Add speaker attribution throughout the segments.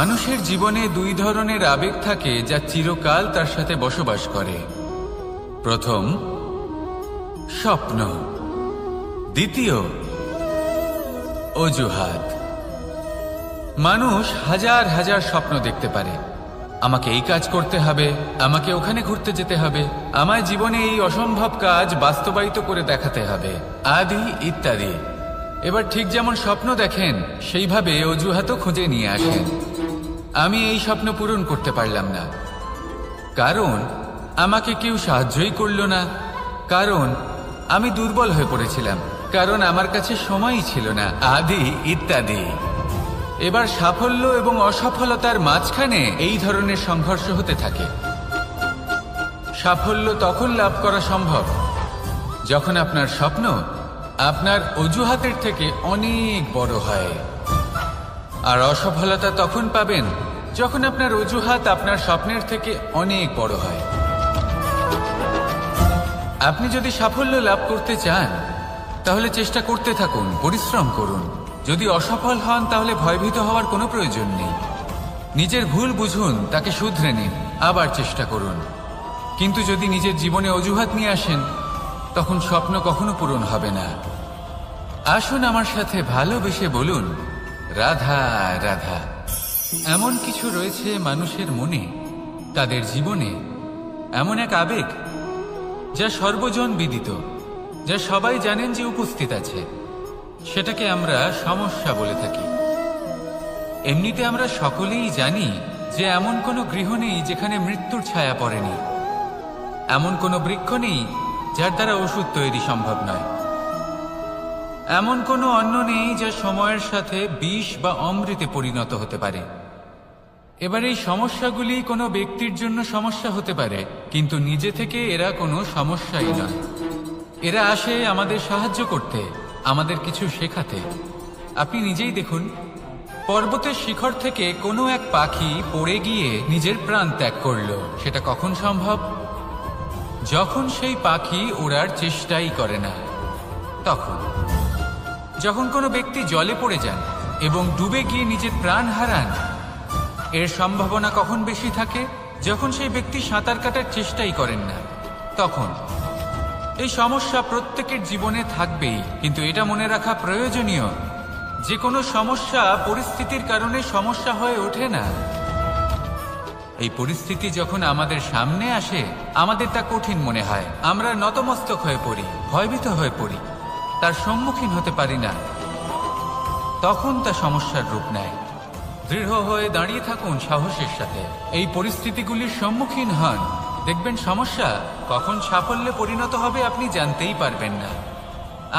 Speaker 1: মানুষের জীবনে দুই ধরনের আবেগ থাকে যা চিরকাল তার সাথে বসবাস করে। প্রথম, স্বপ্ন। দ্বিতীয়, অজুহাত। মানুষ হাজার হাজার স্বপ্ন দেখতে পারে। আমাকে এই কাজ করতে হবে, আমাকে ওখানে ঘুরতে যেতে হবে, আমায় জীবনে এই অসম্ভব কাজ বাস্তবায়িত করে দেখাতে হবে, আদি ইত্যাদি। এবার ঠিক যেমন স্বপ্ন দেখেন সেইভাবে অজুহাতও খুঁজে নিয়ে আসেন। আমি এই স্বপ্ন পূরণ করতে পারলাম না, কারণ আমাকে কেউ সাহায্যই করল না, কারণ আমি দুর্বল হয়ে পড়েছিলাম, কারণ আমার কাছে সময়ই ছিল না, আদি ইত্যাদি। এবার সাফল্য এবং অসফলতার মাঝখানে এই ধরনের সংঘর্ষ হতে থাকে। সাফল্য তখন লাভ করা সম্ভব যখন আপনার স্বপ্ন আপনার অজুহাতের থেকে অনেক বড় হয়, আর অসফলতা তখন পাবেন যখন আপনার অজুহাত আপনার স্বপ্নের থেকে অনেক বড় হয়। আপনি যদি সাফল্য লাভ করতে চান তাহলে চেষ্টা করতে থাকুন, পরিশ্রম করুন। যদি অসফল হন তাহলে ভয়ভীত হওয়ার কোনো প্রয়োজন নেই। নিজের ভুল বুঝুন, তাকে শুধরে নিন, আবার চেষ্টা করুন। কিন্তু যদি নিজের জীবনে অজুহাত নিয়ে আসেন তখন স্বপ্ন কখনো পূরণ হবে না। আসুন আমার সাথে ভালোবেসে বলুন, রাধা রাধা। এমন কিছু রয়েছে মানুষের মনে, তাদের জীবনে এমন এক আবেগ যা সর্বজন বিদিত, যা সবাই জানেন যে উপস্থিত আছে। সেটাকে আমরা সমস্যা বলে থাকি। এমনিতে আমরা সকলেই জানি যে এমন কোনো গৃহ নেই যেখানে মৃত্যুর ছায়া পড়েনি, এমন কোনো বৃক্ষ নেই যার দ্বারা ওষুধ তৈরি সম্ভব নয়, এমন কোনো অন্ন নেই যা সময়ের সাথে বিষ বা অমৃতে পরিণত হতে পারে। এবার এই সমস্যাগুলি কোনো ব্যক্তির জন্য সমস্যা হতে পারে, কিন্তু নিজে থেকে এরা কোনো সমস্যাই নয়। এরা আসে আমাদের সাহায্য করতে, আমাদের কিছু শেখাতে। আপনি নিজেই দেখুন, পর্বতের শিখর থেকে কোনো এক পাখি পড়ে গিয়ে নিজের প্রাণ ত্যাগ করলো। সেটা কখন সম্ভব? যখন সেই পাখি ওড়ার চেষ্টাই করে না। তখন যখন কোনো ব্যক্তি জলে পড়ে যান এবং ডুবে গিয়ে নিজের প্রাণ হারান, এর সম্ভাবনা কখন বেশি থাকে? যখন সেই ব্যক্তি সাঁতার কাটার চেষ্টাই করেন না। তখন এই সমস্যা প্রত্যেকের জীবনে থাকবেই, কিন্তু এটা মনে রাখা প্রয়োজনীয় যে কোনো সমস্যা পরিস্থিতির কারণে সমস্যা হয়ে ওঠে না। এই পরিস্থিতি যখন আমাদের সামনে আসে আমাদের তা কঠিন মনে হয়, আমরা নতমস্তক হয়ে পড়ি, ভয়ভীত হয়ে পড়ি, তার সম্মুখীন হতে পারি না। তখন তা সমস্যার রূপ নেয়। দৃঢ় হয়ে দাঁড়িয়ে থাকুন সাহসের সাথে, এই পরিস্থিতিগুলির সম্মুখীন হন। দেখবেন সমস্যা কখন সাফল্যে পরিণত হবে আপনি জানতেই পারবেন না।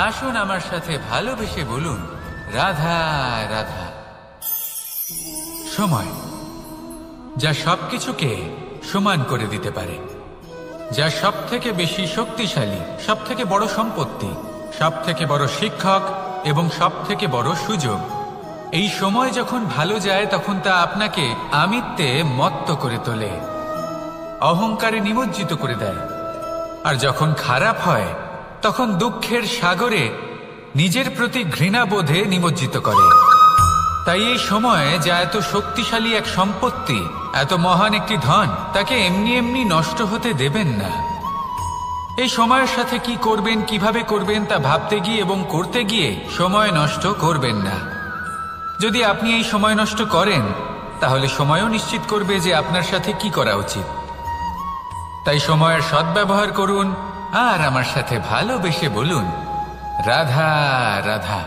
Speaker 1: আসুন আমার সাথে ভালোবেসে বলুন, রাধা রাধা। সময় যা সবকিছুকে সমান করে দিতে পারে, যা সব থেকে বেশি শক্তিশালী, সব থেকে বড় সম্পত্তি, সব থেকে বড় শিক্ষক এবং সব থেকে বড় সুযোগ। এই সময় যখন ভালো যায় তখন তা আপনাকে আমিত্বে মত্ত করে তোলে, অহংকারে নিমজ্জিত করে দেয়। আর যখন খারাপ হয় তখন দুঃখের সাগরে নিজের প্রতি ঘৃণাবোধে নিমজ্জিত করে। তাই এই সময় যা এত শক্তিশালী এক সম্পত্তি, এত মহান একটি ধন, তাকে এমনি এমনি নষ্ট হতে দেবেন না। এই সময়ের সাথে কি করবেন, কিভাবে করবেন তা ভাবতে গিয়ে এবং করতে গিয়ে সময় নষ্ট করবেন না। যদি আপনি এই সময় নষ্ট করেন তাহলে সময়ও নিশ্চিত করবে যে আপনার সাথে কি করা উচিত। তাই সময়ের সদ্ব্যবহার করুন আর আমার সাথে ভালোবেসে বলুন, রাধা রাধা।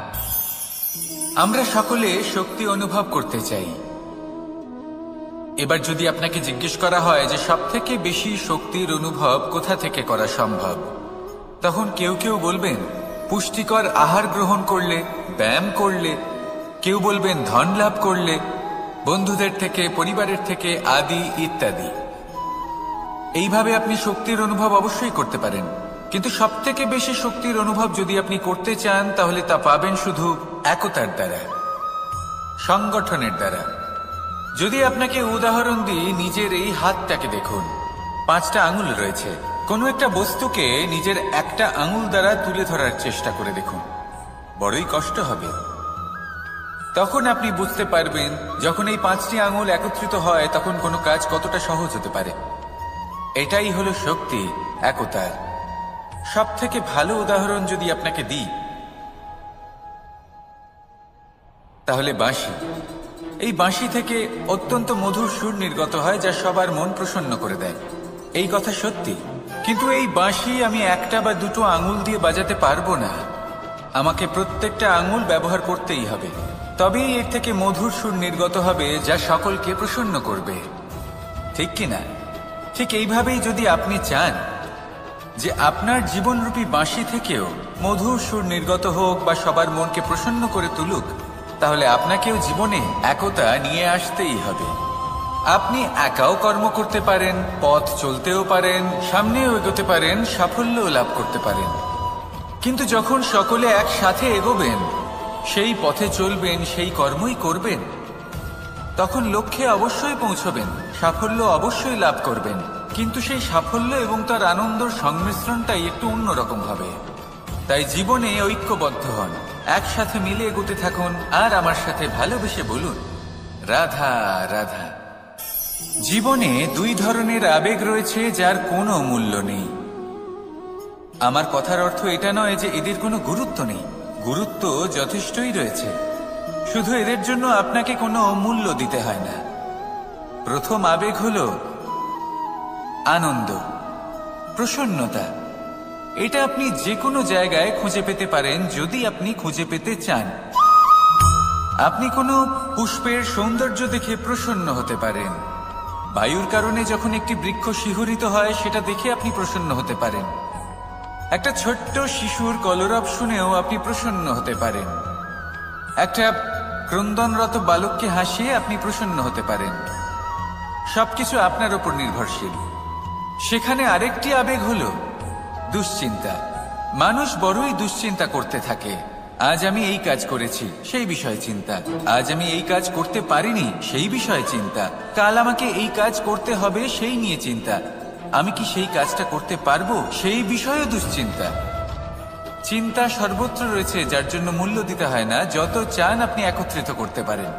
Speaker 1: আমরা সকলে শক্তি অনুভব করতে চাই। এবার যদি আপনাকে জিজ্ঞেস করা হয় যে সবথেকে বেশি শক্তির অনুভব কোথা থেকে করা সম্ভব, তখন কেউ কেউ বলবেন পুষ্টিকর আহার গ্রহণ করলে, ব্যায়াম করলে, কেউ বলবেন ধন লাভ করলে, বন্ধুদের থেকে, পরিবারের থেকে, আদি ইত্যাদি। এইভাবে আপনি শক্তির অনুভব অবশ্যই করতে পারেন, কিন্তু সবথেকে বেশি শক্তির অনুভব যদি আপনি করতে চান তাহলে তা পাবেন শুধু একতার দ্বারা, সংগঠনের দ্বারা। যদি আপনাকে উদাহরণ দিই, নিজের এই হাতটাকে দেখুন, 5টা আঙুল রয়েছে। কোনো একটা বস্তুকে নিজের একটা আঙুল দ্বারা তুলে ধরার চেষ্টা করে দেখুন, বড়ই কষ্ট হবে। তখন আপনি বুঝতে পারবেন যখন এই 5টি আঙুল একত্রিত হয় তখন কোনো কাজ কতটা সহজ হতে পারে। এটাই হলো শক্তি, একতার। সব থেকে ভালো উদাহরণ যদি আপনাকে দিই তাহলে বাঁশি। এই বাঁশি থেকে অত্যন্ত মধুর সুর নির্গত হয় যা সবার মন প্রসন্ন করে দেয়। এই কথা সত্যি, কিন্তু এই বাঁশি আমি একটা বা দুটো আঙুল দিয়ে বাজাতে পারবো না। আমাকে প্রত্যেকটা আঙুল ব্যবহার করতেই হবে, তবেই এর থেকে মধুর সুর নির্গত হবে যা সকলকে প্রসন্ন করবে, ঠিক কিনা? ঠিক এইভাবেই যদি আপনি চান যে আপনার জীবনরূপী বাঁশি থেকেও মধুর সুর নির্গত হোক বা সবার মনকে প্রসন্ন করে তুলুক, তাহলে আপনাকেও জীবনে একতা নিয়ে আসতেই হবে। আপনি একাও কর্ম করতে পারেন, পথ চলতেও পারেন, সামনেও এগোতে পারেন, সাফল্যও লাভ করতে পারেন। কিন্তু যখন সকলে একসাথে এগোবেন, সেই পথে চলবেন, সেই কর্মই করবেন, তখন লক্ষ্যে অবশ্যই পৌঁছবেন, সাফল্য অবশ্যই লাভ করবেন। কিন্তু সেই সাফল্য এবং তার আনন্দর সংমিশ্রণটাই একটু অন্যরকম হবে। তাই জীবনে ঐক্যবদ্ধ হন, একসাথে মিলে এগোতে থাকুন, আর আমার সাথে ভালোবেসে বলুন, রাধা রাধা। জীবনে দুই ধরনের আবেগ রয়েছে যার কোনো মূল্য নেই। আমার কথার অর্থ এটা নয় যে এদের কোনো গুরুত্ব নেই, গুরুত্ব যথেষ্টই রয়েছে, শুধু এদের জন্য আপনাকে কোনো মূল্য দিতে হয় না। প্রথম আবেগ হলো আনন্দ, প্রসন্নতা। এটা আপনি যে কোনো জায়গায় খুঁজে পেতে পারেন যদি আপনি খুঁজে পেতে চান। আপনি কোনো পুষ্পের সৌন্দর্য দেখে প্রসন্ন হতে পারেন। বায়ুর কারণে যখন একটি বৃক্ষ শিহরিত হয় সেটা দেখে আপনি প্রসন্ন হতে পারেন। একটা ছোট্ট শিশুর কলরব শুনেও আপনি প্রসন্ন হতে পারেন। একটা ক্রন্দনরত বালককে হাসিয়ে আপনি প্রসন্ন হতে পারেন। সবকিছু আপনার উপর নির্ভরশীল। সেখানে আরেকটি আবেগ হলো দুশ্চিন্তা। মানুষ বড়ই দুশ্চিন্তা করতে থাকে। আজ আমি এই কাজ করেছি, সেই বিষয়ে চিন্তা। আজ আমি এই কাজ করতে পারিনি, সেই বিষয়ে চিন্তা। কাল আমাকে এই কাজ করতে হবে, সেই নিয়ে চিন্তা। আমি কি সেই কাজটা করতে পারবো, সেই বিষয়ে দুশ্চিন্তা। চিন্তা সর্বত্র রয়েছে, যার জন্য মূল্য দিতে হয় না। যত চান আপনি একত্রিত করতে পারেন।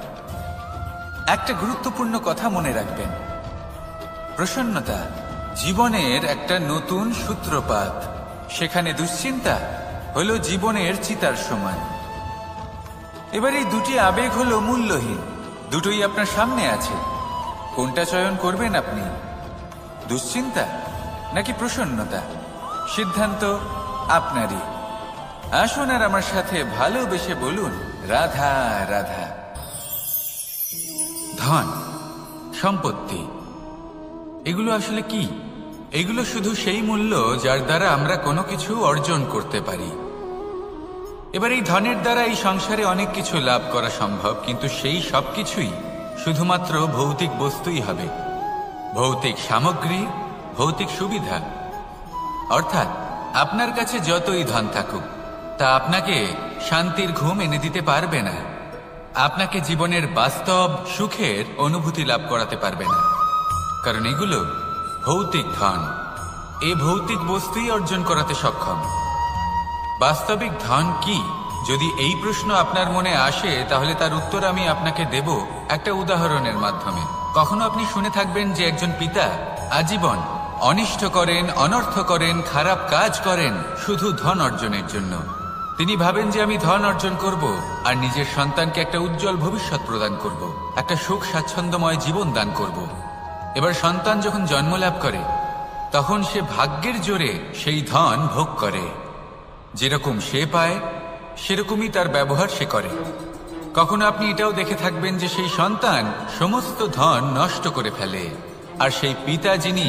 Speaker 1: একটা গুরুত্বপূর্ণ কথা মনে রাখবেন, প্রসন্নতা জীবনের একটা নতুন সূত্রপাত। সেখানে দুশ্চিন্তা হলো জীবনের চিতার সমান। এবার এই দুটি আবেগ হলো মূল্যহীন, দুটোই আপনার সামনে আছে। কোনটা চয়ন করবেন আপনি, দুশ্চিন্তা নাকি প্রসন্নতা? সিদ্ধান্ত আপনারই। আসুন আর আমার সাথে ভালোবেসে বলুন, রাধা রাধা। ধন, সম্পত্তি, এগুলো আসলে কি? এগুলো শুধু সেই মূল্য যার দ্বারা আমরা কোনো কিছু অর্জন করতে পারি। এবার এই ধনের দ্বারা এই সংসারে অনেক কিছু লাভ করা সম্ভব, কিন্তু সেই সব কিছুই শুধুমাত্র ভৌতিক বস্তুই হবে, ভৌতিক সামগ্রী, ভৌতিক সুবিধা। অর্থাৎ আপনার কাছে যতই ধন থাকুক, তা আপনাকে শান্তির ঘুম এনে দিতে পারবে না, আপনাকে জীবনের বাস্তব সুখের অনুভূতি লাভ করাতে পারবে না। কারণ এগুলো ভৌতিক ধন, এ ভৌতিক বস্তুই অর্জন করাতে সক্ষম। বাস্তবিক ধন কি? যদি এই প্রশ্ন আপনার মনে আসে, তাহলে তার উত্তর আমি আপনাকে দেব একটা উদাহরণের মাধ্যমে। কখনো আপনি শুনে থাকবেন যে একজন পিতা আজীবন অনিষ্ট করেন, অনর্থ করেন, খারাপ কাজ করেন শুধু ধন অর্জনের জন্য। তিনি ভাবেন যে আমি ধন অর্জন করব আর নিজের সন্তানকে একটা উজ্জ্বল ভবিষ্যৎ প্রদান করব, একটা সুখ স্বাচ্ছন্দ্যময় জীবন দান করব। এবার সন্তান যখন জন্ম লাভ করে, তখন সে ভাগ্যের জোরে সেই ধন ভোগ করে। যেরকম সে পায় সেরকমই তার ব্যবহার সে করে। কখনো আপনি এটাও দেখে থাকবেন যে সেই সন্তান সমস্ত ধন নষ্ট করে ফেলে, আর সেই পিতা যিনি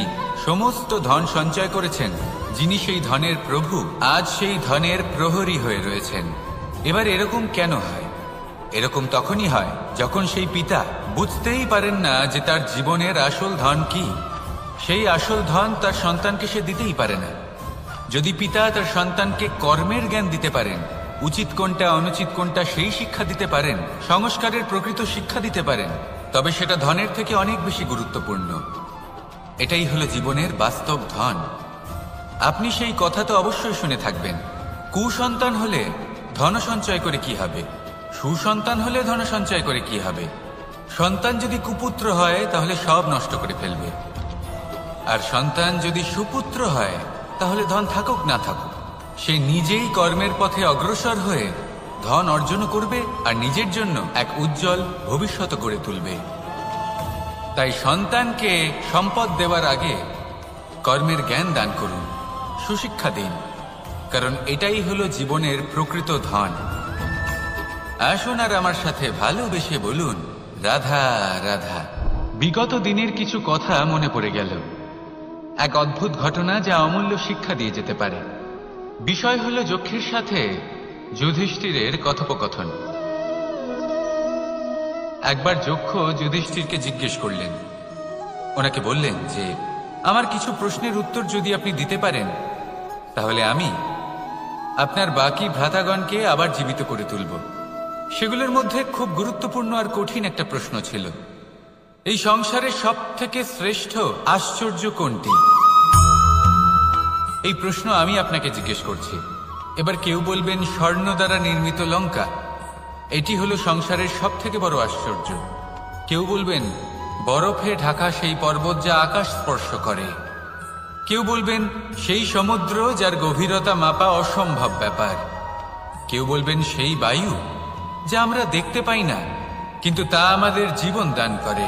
Speaker 1: সমস্ত ধন সঞ্চয় করেছেন, যিনি সেই ধনের প্রভু, আজ সেই ধনের প্রহরী হয়ে রয়েছেন। এবার এরকম কেন হয়? এরকম তখনই হয় যখন সেই পিতা বুঝতেই পারেন না যে তার জীবনের আসল ধন কি। সেই আসল ধন তার সন্তানকে সে দিতেই পারে না। যদি পিতা তার সন্তানকে কর্মের জ্ঞান দিতে পারেন, উচিত কোনটা অনুচিত কোনটা সেই শিক্ষা দিতে পারেন, সংস্কারের প্রকৃত শিক্ষা দিতে পারেন, তবে সেটা ধনের থেকে অনেক বেশি গুরুত্বপূর্ণ। এটাই হলো জীবনের বাস্তব ধন। আপনি সেই কথা তো অবশ্যই শুনে থাকবেন, কুসন্তান হলে ধন সঞ্চয় করে কি হবে? সুসন্তান হলে ধন সঞ্চয় করে কি হবে? সন্তান যদি কুপুত্র হয় তাহলে সব নষ্ট করে ফেলবে, আর সন্তান যদি সুপুত্র হয় তাহলে ধন থাকুক না থাকুক সে নিজেই কর্মের পথে অগ্রসর হয়ে ধন অর্জন করবে আর নিজের জন্য এক উজ্জ্বল ভবিষ্যৎ গড়ে তুলবে। তাই সন্তানকে সম্পদ দেওয়ার আগে কর্মের জ্ঞান দান করুন, সুশিক্ষা দিন, কারণ এটাই হলো জীবনের প্রকৃত ধন। আসুন আর আমার সাথে ভালোবেসে বলুন রাধা রাধা। বিগত দিনের কিছু কথা মনে পড়ে গেল, এক অদ্ভুত ঘটনা যা অমূল্য শিক্ষা দিয়ে যেতে পারে। বিষয় হলো যক্ষের সাথে যুধিষ্ঠিরের কথোপকথন। একবার যক্ষ যুধিষ্ঠিরকে জিজ্ঞেস করলেন, ওনাকে বললেন যে আমার কিছু প্রশ্নের উত্তর যদি আপনি দিতে পারেন তাহলে আমি আপনার বাকি ভ্রাতাগণকে আবার জীবিত করে তুলব। সেগুলোর মধ্যে খুব গুরুত্বপূর্ণ আর কঠিন একটা প্রশ্ন ছিল, এই সংসারের সব থেকে শ্রেষ্ঠ আশ্চর্য কোনটি? এই প্রশ্ন আমি আপনাকে জিজ্ঞেস করছি। এবার কেউ বলবেন স্বর্ণ দ্বারা নির্মিত লঙ্কা, এটি হলো সংসারের সব থেকে বড় আশ্চর্য। কেউ বলবেন বরফে ঢাকা সেই পর্বত যা আকাশ স্পর্শ করে। কেউ বলবেন সেই সমুদ্র যার গভীরতা মাপা অসম্ভব ব্যাপার। কেউ বলবেন সেই বায়ু যা আমরা দেখতে পাই না কিন্তু তা আমাদের জীবন দান করে।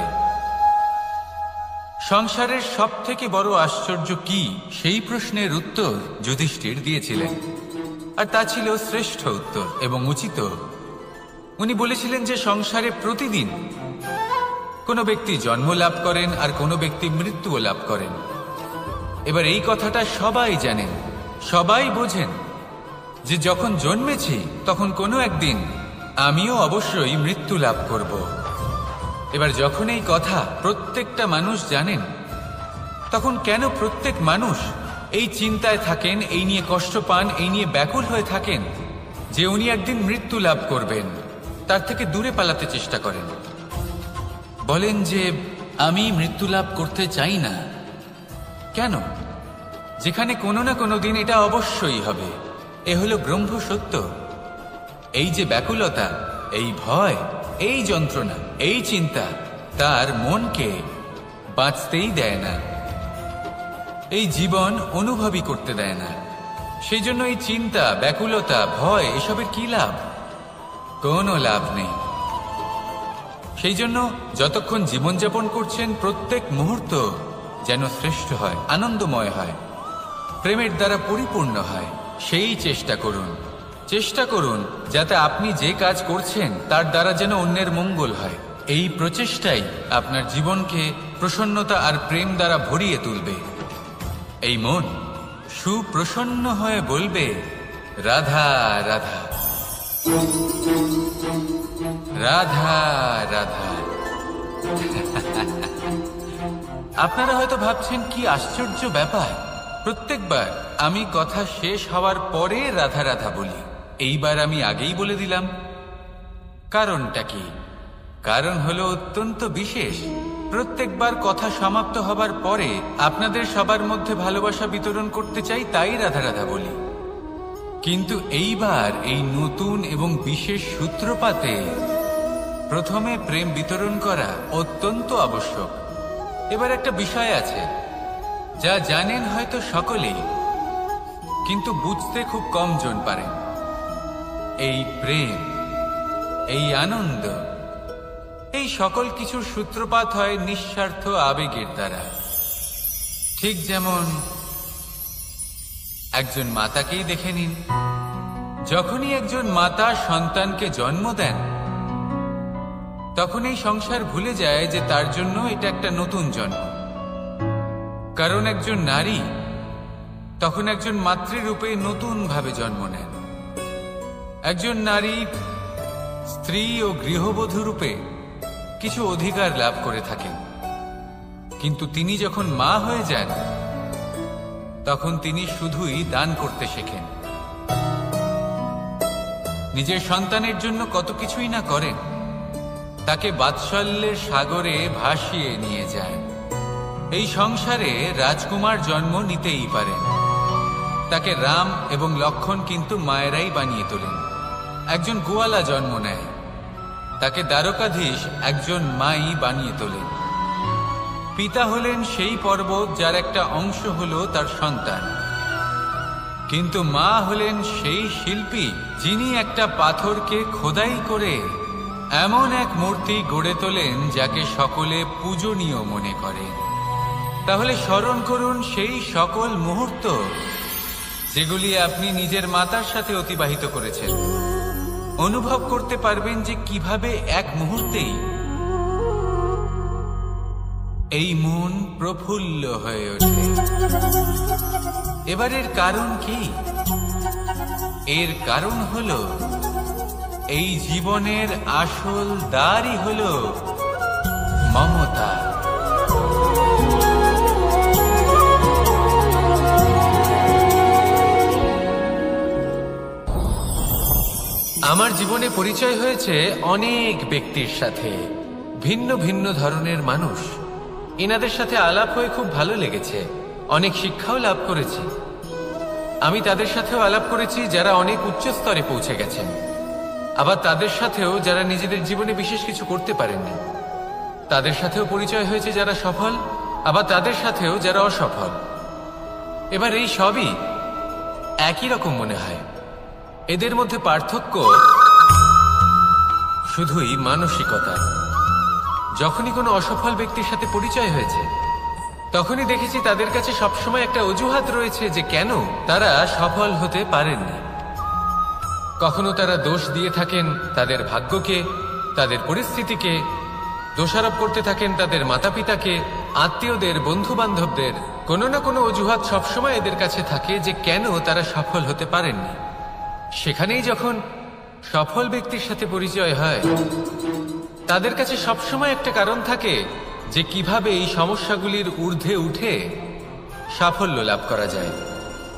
Speaker 1: সংসারের সব থেকে বড় আশ্চর্য কি, সেই প্রশ্নের উত্তর যুধিষ্ঠির দিয়েছিলেন, আর তা ছিল শ্রেষ্ঠ উত্তর এবং উচিত। উনি বলেছিলেন যে সংসারে প্রতিদিন কোনো ব্যক্তি জন্ম লাভ করেন আর কোনো ব্যক্তি মৃত্যুও লাভ করেন। এবার এই কথাটা সবাই জানেন, সবাই বোঝেন যে যখন জন্মেছি তখন কোনো একদিন আমিও অবশ্যই মৃত্যু লাভ করব। এবার যখন এই কথা প্রত্যেকটা মানুষ জানেন তখন কেন প্রত্যেক মানুষ এই চিন্তায় থাকেন, এই নিয়ে কষ্ট পান, এই নিয়ে ব্যাকুল হয়ে থাকেন যে উনি একদিন মৃত্যু লাভ করবেন, তার থেকে দূরে পালাতে চেষ্টা করেন। বলেন যে আমি মৃত্যু লাভ করতে চাই না। কেন? যেখানে কোনো না কোনো দিন এটা অবশ্যই হবে। এ হলো ব্রহ্ম সত্য। এই যে ব্যাকুলতা, এই ভয়, এই যন্ত্রণা, এই চিন্তা তার মনকে বাঁচতেই দেয় না, এই জীবন অনুভবই করতে দেয় না। সেই জন্য এই চিন্তা, ব্যাকুলতা, ভয় এসবের কি লাভ? কোনো লাভ নেই। সেই জন্য যতক্ষণ জীবনযাপন করছেন প্রত্যেক মুহূর্ত যেন শ্রেষ্ঠ হয়, আনন্দময় হয়, প্রেমের দ্বারা পরিপূর্ণ হয়, সেই চেষ্টা করুন। চেষ্টা করুন যাতে আপনি যে কাজ করছেন তার দ্বারা যেন অন্যের মঙ্গল হয়। এই প্রচেষ্টাই আপনার জীবনকে প্রসন্নতা আর প্রেম দ্বারা ভরিয়ে তুলবে। এই মন সুপ্রসন্ন হয়ে বলবে রাধা রাধা রাধা রাধা। আপনারা হয়তো ভাবছেন কি আশ্চর্য ব্যাপার, প্রত্যেকবার আমি কথা শেষ হওয়ার পরে রাধা রাধা বলি। এইবার আমি আগেই বলে দিলাম। কারণটা কি? কারণ হলো অত্যন্ত বিশেষ। প্রত্যেকবার কথা সমাপ্ত হবার পরে আপনাদের সবার মধ্যে ভালোবাসা বিতরণ করতে চাই, তাই রাধা রাধা বলি। কিন্তু এইবার এই নতুন এবং বিশেষ সূত্রপাতে প্রথমে প্রেম বিতরণ করা অত্যন্ত আবশ্যক। এবার একটা বিষয় আছে যা জানেন হয়তো সকলেই, কিন্তু বুঝতে খুব কম জন পারেন। এই প্রেম, এই আনন্দ, এই সকল কিছুর সূত্রপাত হয় নিঃস্বার্থ আবেগের দ্বারা। ঠিক যেমন একজন মাতাকেই দেখে নিন। যখনই একজন মাতা সন্তানকে জন্ম দেন তখন এই সংসার ভুলে যায় যে তার জন্য এটা একটা নতুন জন্ম। কারণ একজন নারী তখন একজন মাতৃরূপে নতুন ভাবে জন্ম নেন। একজন নারী স্ত্রী ও গৃহবধূ রূপে কিছু অধিকার লাভ করে থাকেন, কিন্তু তিনি যখন মা হয়ে যান তখন তিনি শুধুই দান করতে শেখেন। নিজের সন্তানের জন্য কত কিছুই না করেন, তাকে বাৎসল্যের সাগরে ভাসিয়ে নিয়ে যায়। এই সংসারে রাজকুমার জন্ম নিতেই পারেন, তাকে রাম এবং লক্ষ্মণ কিন্তু মায়েরাই বানিয়ে তোলেন। একজন গোয়ালা জন্ম নেয়, তাকে দ্বারকাধীশ একজন মাই বানিয়ে তোলেন। পিতা হলেন সেই পর্বত যার একটা অংশ হলো তার সন্তান, কিন্তু মা হলেন সেই শিল্পী যিনি একটা পাথরকে খোদাই করে এমন এক মূর্তি গড়ে তোলেন যাকে সকলে পূজনীয় মনে করে। তাহলে স্মরণ করুন সেই সকল মুহূর্ত যেগুলি আপনি নিজের মাতার সাথে অতিবাহিত করেছেন। অনুভব করতে পারবেন যে কিভাবে এক মুহূর্তেই এই মন প্রফুল্ল হয়ে ওঠে। এবার এর কারণ কি? এর কারণ হলো এই জীবনের আসল দ্বারই হলো মমতা। আমার জীবনে পরিচয় হয়েছে অনেক ব্যক্তির সাথে, ভিন্ন ভিন্ন ধরনের মানুষ। এনাদের সাথে আলাপ হয়ে খুব ভালো লেগেছে, অনেক শিক্ষাও লাভ করেছি। আমি তাদের সাথেও আলাপ করেছি যারা অনেক উচ্চ স্তরে পৌঁছে গেছেন, আবার তাদের সাথেও যারা নিজেদের জীবনে বিশেষ কিছু করতে পারেননি। তাদের সাথেও পরিচয় হয়েছে যারা সফল, আবার তাদের সাথেও যারা অসফল। এবার এই সবই একই রকম মনে হয়। এদের মধ্যে পার্থক্য শুধুই মানসিকতা। যখনই কোনো অসফল ব্যক্তির সাথে পরিচয় হয়েছে, তখনই দেখেছি তাদের কাছে সবসময় একটা অজুহাত রয়েছে যে কেন তারা সফল হতে পারেননি। কখনো তারা দোষ দিয়ে থাকেন তাদের ভাগ্যকে, তাদের পরিস্থিতিকে, দোষারোপ করতে থাকেন তাদের মাতা পিতাকে, আত্মীয়দের, বন্ধু বান্ধবদের। কোনো না কোনো অজুহাত সবসময় এদের কাছে থাকে যে কেন তারা সফল হতে পারেননি। সেখানেই যখন সফল ব্যক্তির সাথে পরিচয় হয়, তাদের কাছে সবসময় একটা কারণ থাকে যে কিভাবে এই সমস্যাগুলির ঊর্ধ্বে উঠে সাফল্য লাভ করা যায়।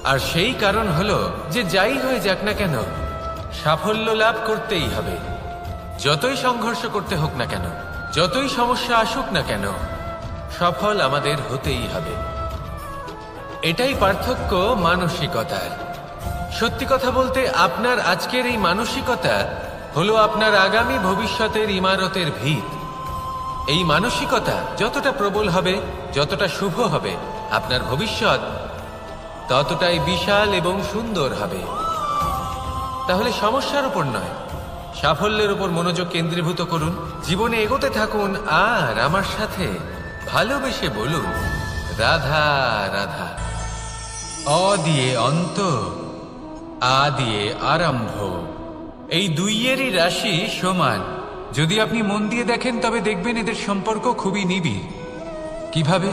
Speaker 1: আর সেই কারণ হলো যে যাই হয়ে যাক না কেন, সাফল্য লাভ করতেই হবে। যতই সংঘর্ষ করতে হোক না কেন, যতই সমস্যা আসুক না কেন, সফল আমাদের হতেই হবে। এটাই পার্থক্য মানসিকতার। সত্যি কথা বলতে আপনার আজকের এই মানসিকতা হলো আপনার আগামী ভবিষ্যতের ইমারতের ভিত। এই মানসিকতা যতটা প্রবল হবে, যতটা শুভ হবে, আপনার ভবিষ্যৎ ততটাই বিশাল এবং সুন্দর হবে। তাহলে সমস্যার উপর নয়, সাফল্যের উপর মনোযোগ কেন্দ্রীভূত করুন, জীবনে এগোতে থাকুন, আর আমার সাথে ভালোবেসে বলুন রাধা রাধা। অ দিয়ে অন্ত, আ দিয়ে আরম্ভ। এই দুইয়েরই রাশি সমান। যদি আপনি মন দিয়ে দেখেন তবে দেখবেন এদের সম্পর্ক খুবই নিবিড়। কিভাবে?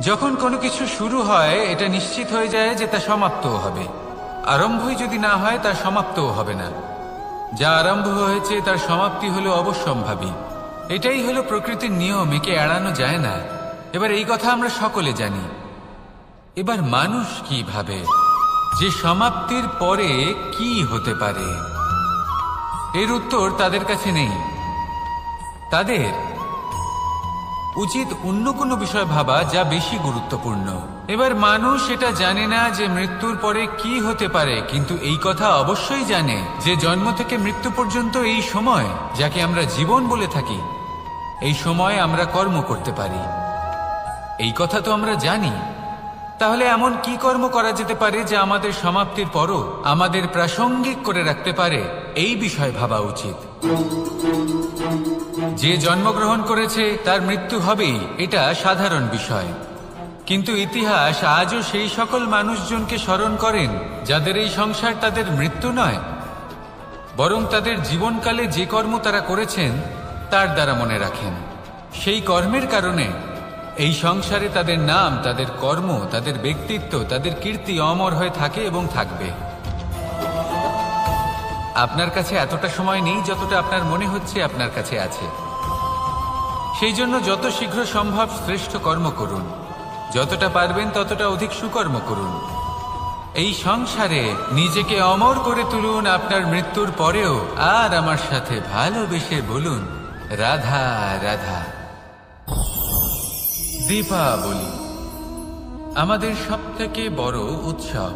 Speaker 1: যখন কোনো কিছু শুরু হয় এটা নিশ্চিত হয়ে যায় যে তা সমাপ্তও হবে। আরম্ভই যদি না হয় তা সমাপ্তও হবে না। যা আরম্ভ হয়েছে তার সমাপ্তি হলো অবশ্যম্ভাবী। এটাই হলো প্রকৃতির নিয়ম, একে এড়ানো যায় না। এবার এই কথা আমরা সকলে জানি। এবার মানুষ কি ভাবে যে সমাপ্তির পরে কি হতে পারে, এর উত্তর তাদের কাছে নেই। তাদের উচিত অন্য কোনো বিষয় ভাবা যা বেশি গুরুত্বপূর্ণ। এবার মানুষ এটা জানে না যে মৃত্যুর পরে কি হতে পারে, কিন্তু এই কথা অবশ্যই জানে যে জন্ম থেকে মৃত্যু পর্যন্ত এই সময়, যাকে আমরা জীবন বলে থাকি, এই সময় আমরা কর্ম করতে পারি। এই কথা তো আমরা জানি। তাহলে এমন কি কর্ম করা যেতে পারে যা আমাদের সমাপ্তির পরও আমাদের প্রাসঙ্গিক করে রাখতে পারে, এই বিষয় ভাবা উচিত। যে জন্মগ্রহণ করেছে তার মৃত্যু হবেই, এটা সাধারণ বিষয়। কিন্তু ইতিহাস আজও সেই সকল মানুষজনকে স্মরণ করেন যাদের এই সংসার তাদের মৃত্যু নয়, বরং তাদের জীবনকালে যে কর্ম তারা করেছেন তার দ্বারা মনে রাখেন। সেই কর্মের কারণে এই সংসারে তাদের নাম, তাদের কর্ম, তাদের ব্যক্তিত্ব, তাদের কীর্তি অমর হয়ে থাকে এবং থাকবে। আপনার কাছে এতটা সময় নেই যতটা আপনার মনে হচ্ছে আপনার কাছে আছে। সেই জন্য যত শীঘ্র সম্ভব শ্রেষ্ঠ কর্ম করুন, যতটা পারবেন ততটা অধিক সুকর্ম করুন। এই সংসারে নিজেকে অমর করে তুলুন আপনার মৃত্যুর পরেও, আর আমার সাথে ভালোবেসে বলুন রাধা রাধা। দীপাবলি আমাদের সবথেকে বড় উৎসব।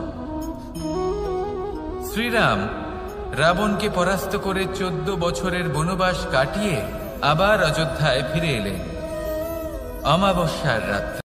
Speaker 1: শ্রীরাম রাবণকে পরাস্ত করে 14 বছরের বনবাস কাটিয়ে আবার অযোধ্যায় ফিরে এলেন অমাবস্যার রাত্রে।